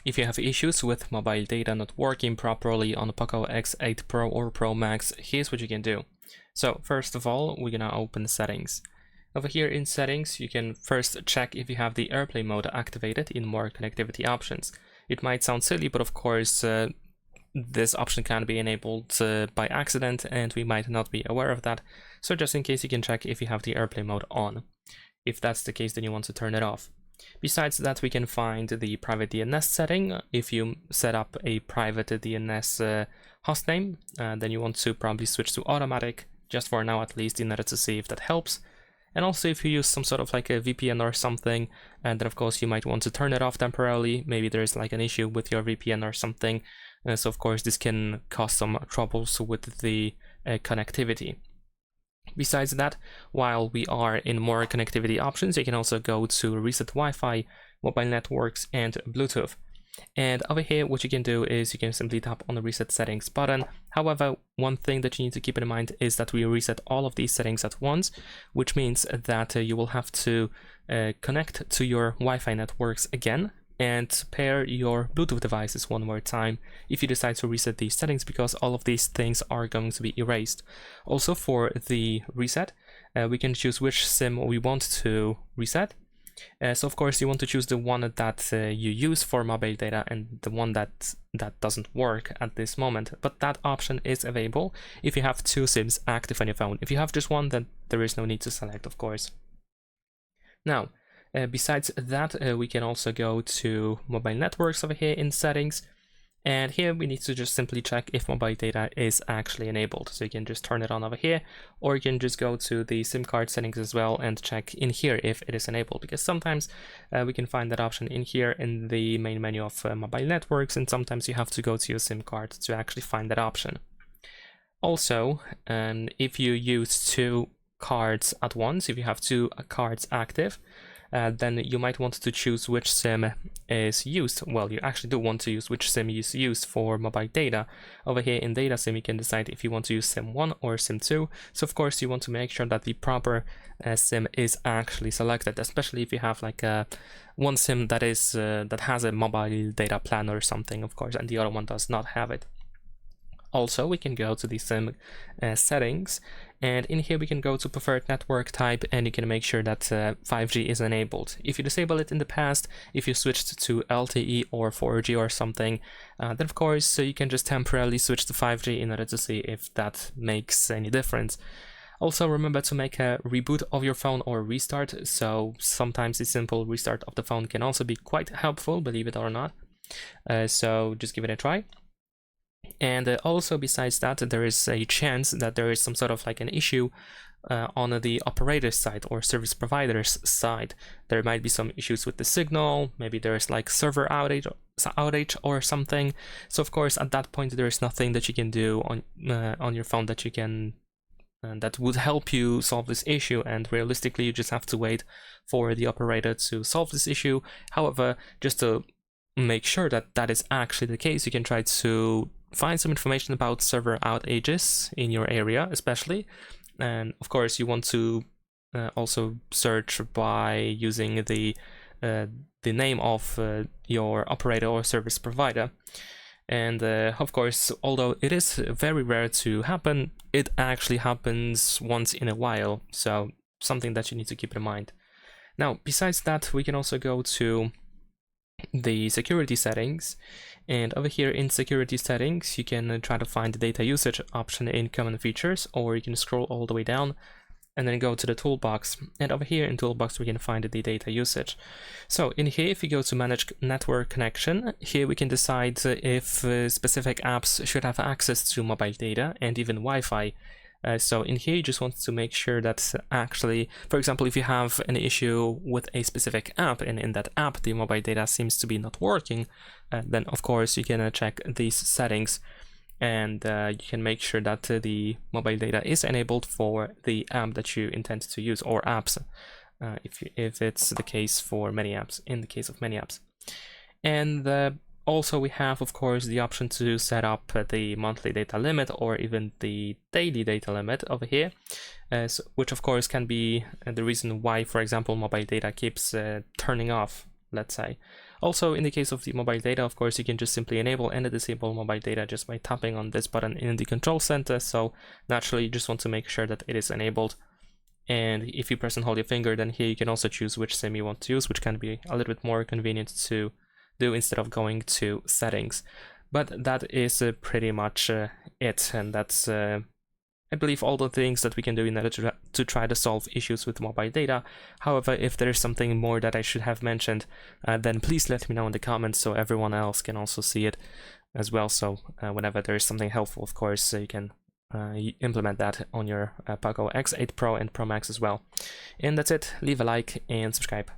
If you have issues with mobile data not working properly on POCO X8 Pro or Pro Max, here's what you can do. So first of all, we're gonna open settings. Over here in settings, you can first check if you have the airplane mode activated in more connectivity options. It might sound silly, but of course, this option can be enabled by accident and we might not be aware of that. So just in case, you can check if you have the airplane mode on. If that's the case, then you want to turn it off. Besides that, we can find the private DNS setting. If you set up a private DNS hostname, then you want to probably switch to automatic, just for now at least, in order to see if that helps. And also if you use some sort of like a VPN or something, and then of course you might want to turn it off temporarily. Maybe there's like an issue with your VPN or something. So of course this can cause some troubles with the connectivity. Besides that, while we are in more connectivity options, you can also go to reset Wi-Fi, mobile networks, and Bluetooth. And over here, what you can do is you can simply tap on the reset settings button. However, one thing that you need to keep in mind is that we reset all of these settings at once, which means that you will have to connect to your Wi-Fi networks again and pair your Bluetooth devices one more time if you decide to reset these settings, because all of these things are going to be erased. Also, for the reset, we can choose which SIM we want to reset. So of course you want to choose the one that you use for mobile data and the one that doesn't work at this moment, but that option is available if you have two SIMs active on your phone. If you have just one, then there is no need to select, of course. Now, besides that, we can also go to mobile networks over here in settings, and here we need to just simply check if mobile data is actually enabled. So you can just turn it on over here, or you can just go to the SIM card settings as well and check in here if it is enabled, because sometimes we can find that option in here in the main menu of mobile networks, and sometimes you have to go to your SIM card to actually find that option. Also, if you use two cards at once, if you have two cards active, then you might want to choose which SIM is used. Well, you actually do want to use which SIM is used for mobile data. Over here in data SIM, you can decide if you want to use SIM 1 or SIM 2. So of course you want to make sure that the proper SIM is actually selected, especially if you have like one SIM that is that has a mobile data plan or something, of course, and the other one does not have it. Also, we can go to the SIM settings, and in here we can go to preferred network type, and you can make sure that 5G is enabled. If you disable it in the past, if you switched to LTE or 4G or something, then of course you can just temporarily switch to 5G in order to see if that makes any difference. Also, remember to make a reboot of your phone or restart, so sometimes a simple restart of the phone can also be quite helpful, believe it or not. So just give it a try. And also, besides that, there is a chance that there is some sort of like an issue on the operator's side or service provider's side. There might be some issues with the signal, maybe there's like server outage or something. So of course at that point there is nothing that you can do on your phone that you can that would help you solve this issue, and realistically you just have to wait for the operator to solve this issue. However, just to make sure that that is actually the case, you can try to find some information about server outages in your area especially, and of course you want to also search by using the name of your operator or service provider. And of course, although it is very rare to happen, it actually happens once in a while, so something that you need to keep in mind. Now, besides that, we can also go to the security settings, and over here in security settings you can try to find the data usage option in common features, or you can scroll all the way down and then go to the toolbox, and over here in toolbox we can find the data usage. So in here, if you go to manage network connection, here we can decide if specific apps should have access to mobile data and even Wi-Fi. So in here you just want to make sure that actually, for example, if you have an issue with a specific app and in that app the mobile data seems to be not working, then of course you can check these settings, and you can make sure that the mobile data is enabled for the app that you intend to use, or apps, if it's the case for many apps, in the case of many apps. And also we have, of course, the option to set up the monthly data limit or even the daily data limit over here, which of course can be the reason why, for example, mobile data keeps turning off let's say. Also, in the case of the mobile data, of course, you can just simply enable and disable mobile data just by tapping on this button in the control center. So naturally, you just want to make sure that it is enabled. And if you press and hold your finger, then here you can also choose which SIM you want to use, which can be a little bit more convenient to do instead of going to settings. But that is pretty much it, and that's I believe all the things that we can do in order to try to solve issues with mobile data. However, if there is something more that I should have mentioned, then please let me know in the comments so everyone else can also see it as well. So whenever there is something helpful, of course, you can implement that on your POCO X8 Pro and Pro Max as well. And that's it. Leave a like and subscribe.